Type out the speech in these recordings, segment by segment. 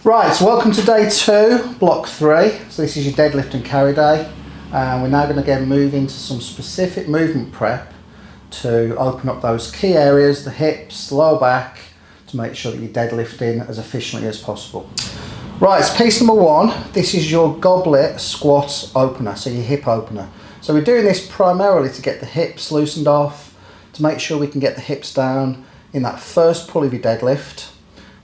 Right, so welcome to day 2, block 3. So this is your deadlift and carry day. And we're now going to again move into some specific movement prep to open up those key areas, the hips, the lower back, to make sure that you're deadlifting as efficiently as possible. Right, so piece number 1, this is your goblet squat opener, so your hip opener. So we're doing this primarily to get the hips loosened off, to make sure we can get the hips down in that first pull of your deadlift.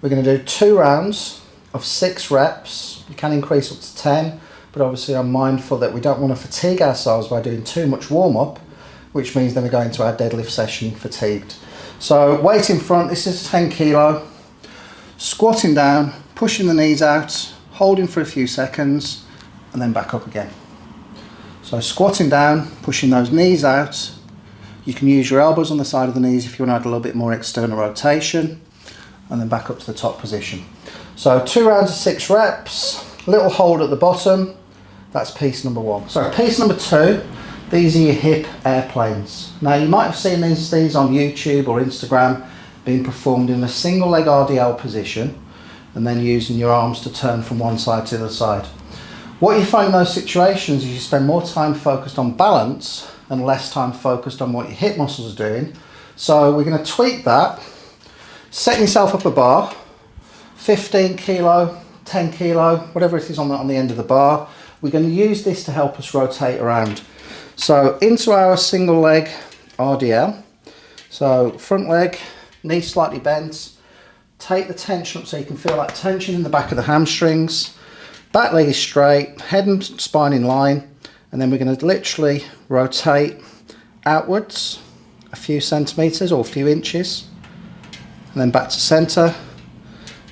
We're going to do 2 rounds of 6 reps. You can increase up to 10, but obviously I'm mindful that we don't want to fatigue ourselves by doing too much warm-up, which means then we go into our deadlift session fatigued. So weight in front, this is 10 kilo, squatting down, pushing the knees out, holding for a few seconds, and then back up again. So squatting down, pushing those knees out. You can use your elbows on the side of the knees if you want to add a little bit more external rotation, and then back up to the top position. So 2 rounds of 6 reps, little hold at the bottom. That's piece number 1. So piece number 2, these are your hip airplanes. Now you might have seen these on YouTube or Instagram being performed in a single leg RDL position and then using your arms to turn from one side to the other side. What you find in those situations is you spend more time focused on balance and less time focused on what your hip muscles are doing. So we're going to tweak that, setting yourself up a bar, 15 kilo, 10 kilo, whatever it is on the end of the bar. We're going to use this to help us rotate around. So into our single leg RDL. So front leg, knees slightly bent. Take the tension up so you can feel that tension in the back of the hamstrings. Back leg is straight, head and spine in line. And then we're going to literally rotate outwards a few centimetres or a few inches. And then back to centre.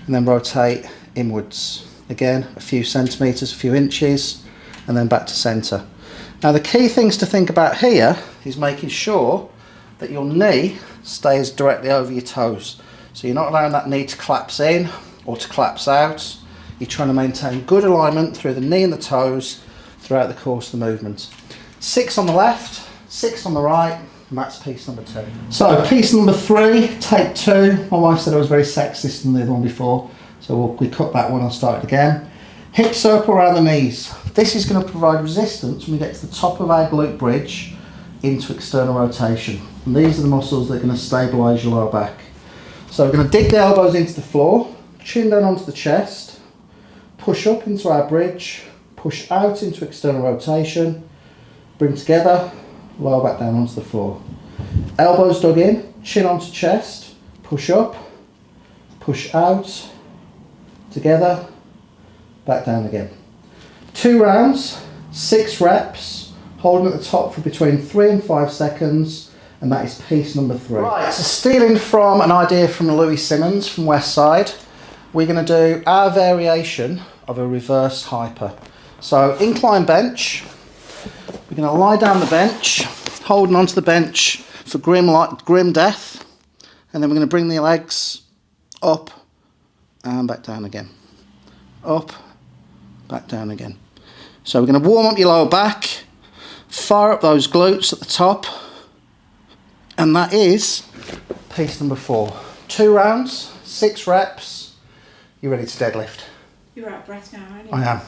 And then rotate inwards. Again, a few centimetres, a few inches, and then back to centre. Now the key things to think about here is making sure that your knee stays directly over your toes. So you're not allowing that knee to collapse in or to collapse out. You're trying to maintain good alignment through the knee and the toes throughout the course of the movement. 6 on the left, 6 on the right, and that's piece number 2. So piece number 3, take 2. My wife said I was very sexist than the other one before, so we cut that one and start it again. Hip circle around the knees. This is going to provide resistance when we get to the top of our glute bridge into external rotation. And these are the muscles that are going to stabilise your lower back. So we're going to dig the elbows into the floor, chin down onto the chest, push up into our bridge, push out into external rotation, bring together, lower back down onto the floor. Elbows dug in, chin onto chest, push up, push out, together, back down again. 2 rounds, 6 reps, holding at the top for between 3 and 5 seconds, and that is piece number 3. Right, so stealing from an idea from Louis Simmons from Westside, we're going to do our variation of a reverse hyper. So incline bench. We're going to lie down the bench, holding onto the bench for grim death, and then we're going to bring the legs up and back down again. Up, back down again. So we're going to warm up your lower back, fire up those glutes at the top, and that is piece number 4. 2 rounds, 6 reps, you're ready to deadlift. You're out of breath now, aren't you? I am.